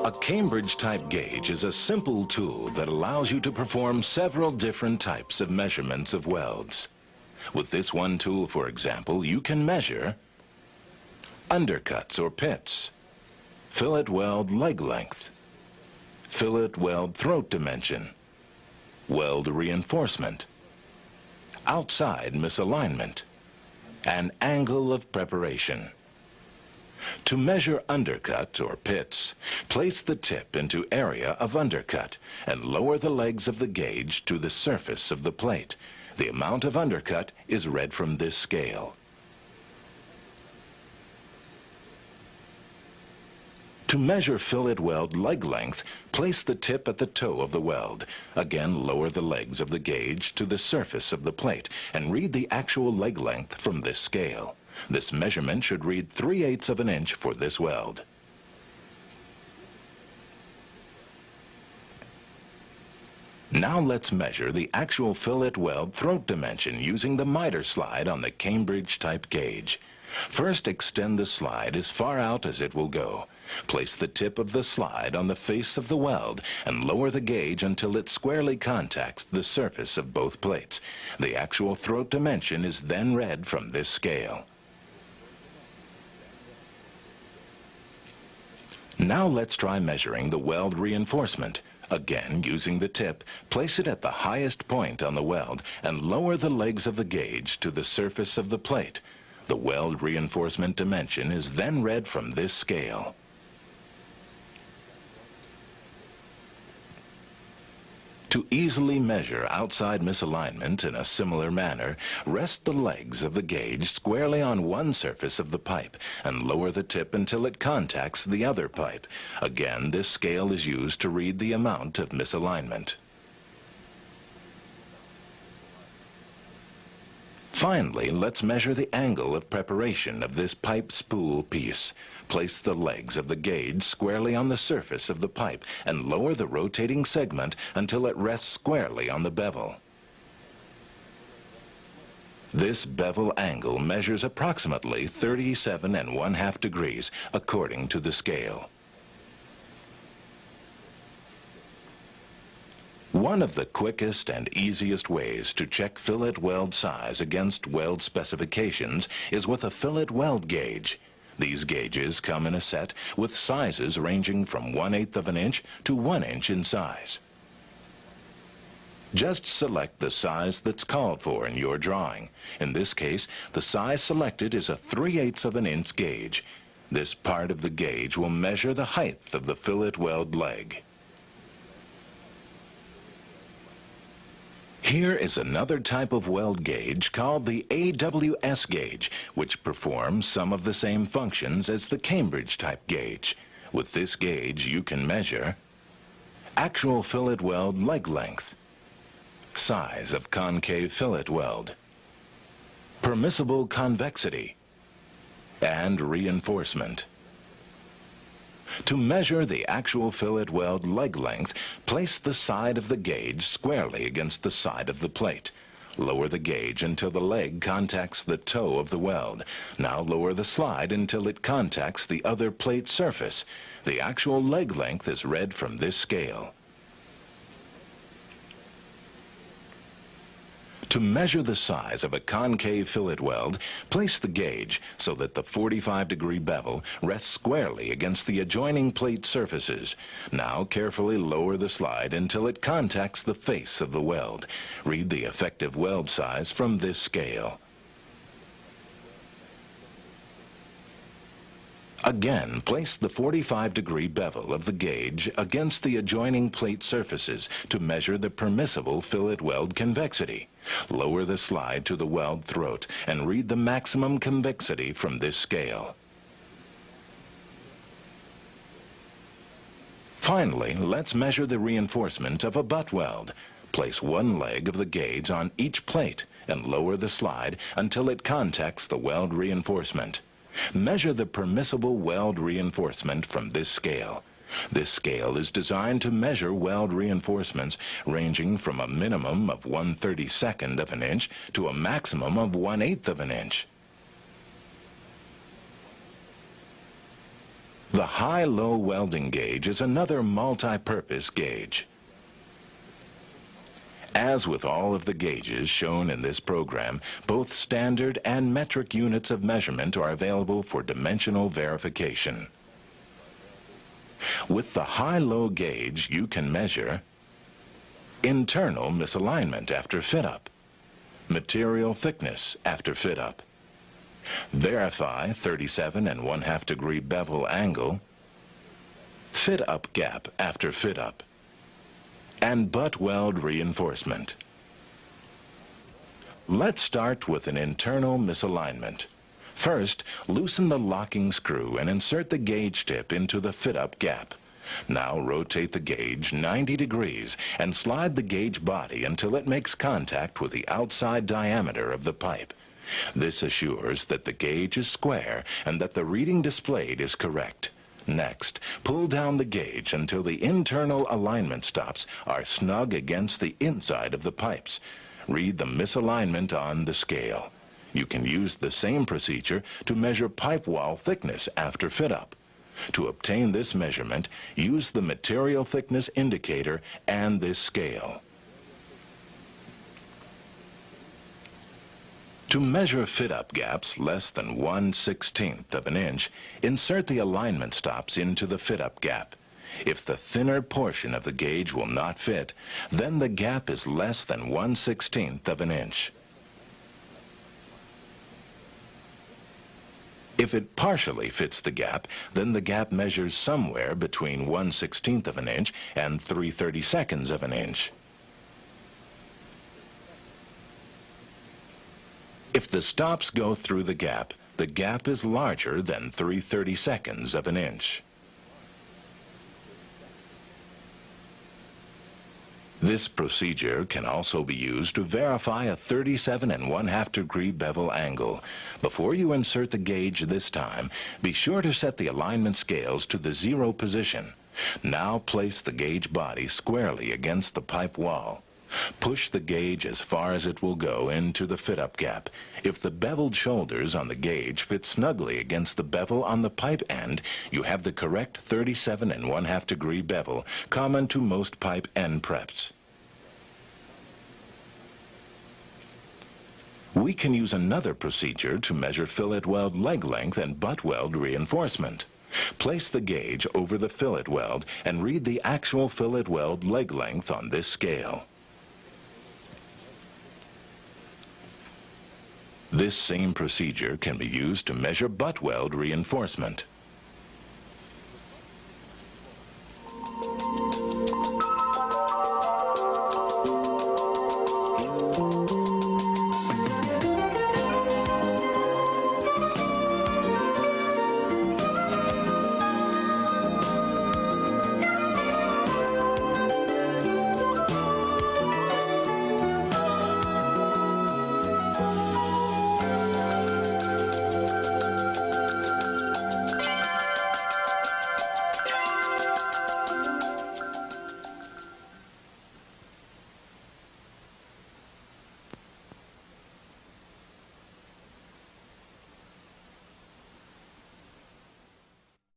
A Cambridge-type gauge is a simple tool that allows you to perform several different types of measurements of welds. With this one tool, for example, you can measure undercuts or pits, fillet weld leg length, fillet weld throat dimension, weld reinforcement, outside misalignment, and angle of preparation. To measure undercut or pits, place the tip into area of undercut and lower the legs of the gauge to the surface of the plate. The amount of undercut is read from this scale. To measure fillet weld leg length, place the tip at the toe of the weld. Again, lower the legs of the gauge to the surface of the plate and read the actual leg length from this scale. This measurement should read 3/8 of an inch for this weld. Now let's measure the actual fillet weld throat dimension using the miter slide on the Cambridge-type gauge. First, extend the slide as far out as it will go. Place the tip of the slide on the face of the weld and lower the gauge until it squarely contacts the surface of both plates. The actual throat dimension is then read from this scale. Now let's try measuring the weld reinforcement. Again, using the tip, place it at the highest point on the weld and lower the legs of the gauge to the surface of the plate. The weld reinforcement dimension is then read from this scale. To easily measure outside misalignment in a similar manner, rest the legs of the gauge squarely on one surface of the pipe and lower the tip until it contacts the other pipe. Again, this scale is used to read the amount of misalignment. Finally, let's measure the angle of preparation of this pipe spool piece. Place the legs of the gauge squarely on the surface of the pipe and lower the rotating segment until it rests squarely on the bevel. This bevel angle measures approximately 37½ degrees according to the scale. One of the quickest and easiest ways to check fillet weld size against weld specifications is with a fillet weld gauge. These gauges come in a set with sizes ranging from 1/8 of an inch to 1 inch in size. Just select the size that's called for in your drawing. In this case, the size selected is a 3/8 of an inch gauge. This part of the gauge will measure the height of the fillet weld leg. Here is another type of weld gauge called the AWS gauge, which performs some of the same functions as the Cambridge-type gauge. With this gauge, you can measure actual fillet weld leg length, size of concave fillet weld, permissible convexity, and reinforcement. To measure the actual fillet weld leg length, place the side of the gauge squarely against the side of the plate. Lower the gauge until the leg contacts the toe of the weld. Now lower the slide until it contacts the other plate surface. The actual leg length is read from this scale. To measure the size of a concave fillet weld, place the gauge so that the 45-degree bevel rests squarely against the adjoining plate surfaces. Now carefully lower the slide until it contacts the face of the weld. Read the effective weld size from this scale. Again, place the 45-degree bevel of the gauge against the adjoining plate surfaces to measure the permissible fillet weld convexity. Lower the slide to the weld throat and read the maximum convexity from this scale. Finally, let's measure the reinforcement of a butt weld. Place one leg of the gauge on each plate and lower the slide until it contacts the weld reinforcement. Measure the permissible weld reinforcement from this scale. This scale is designed to measure weld reinforcements ranging from a minimum of 1/32 of an inch to a maximum of 1/8 of an inch. The high-low welding gauge is another multi-purpose gauge. As with all of the gauges shown in this program, both standard and metric units of measurement are available for dimensional verification. With the high-low gauge, you can measure internal misalignment after fit-up, material thickness after fit-up, verify 37 1/2 degree bevel angle, fit-up gap after fit-up, and butt weld reinforcement. Let's start with an internal misalignment. First, loosen the locking screw and insert the gauge tip into the fit-up gap. Now rotate the gauge 90 degrees and slide the gauge body until it makes contact with the outside diameter of the pipe. This assures that the gauge is square and that the reading displayed is correct. Next, pull down the gauge until the internal alignment stops are snug against the inside of the pipes. Read the misalignment on the scale. You can use the same procedure to measure pipe wall thickness after fit-up. To obtain this measurement, use the material thickness indicator and this scale. To measure fit-up gaps less than 1/16 of an inch, insert the alignment stops into the fit-up gap. If the thinner portion of the gauge will not fit, then the gap is less than 1/16 of an inch. If it partially fits the gap, then the gap measures somewhere between 1/16 of an inch and 3/32 of an inch. If the stops go through the gap is larger than 3/32 of an inch. This procedure can also be used to verify a 37 1/2 degree bevel angle. Before you insert the gauge this time, be sure to set the alignment scales to the 0 position. Now place the gauge body squarely against the pipe wall. Push the gauge as far as it will go into the fit-up gap. If the beveled shoulders on the gauge fit snugly against the bevel on the pipe end, you have the correct 37 1/2 degree bevel, common to most pipe end preps. We can use another procedure to measure fillet weld leg length and butt weld reinforcement. Place the gauge over the fillet weld and read the actual fillet weld leg length on this scale. This same procedure can be used to measure butt weld reinforcement.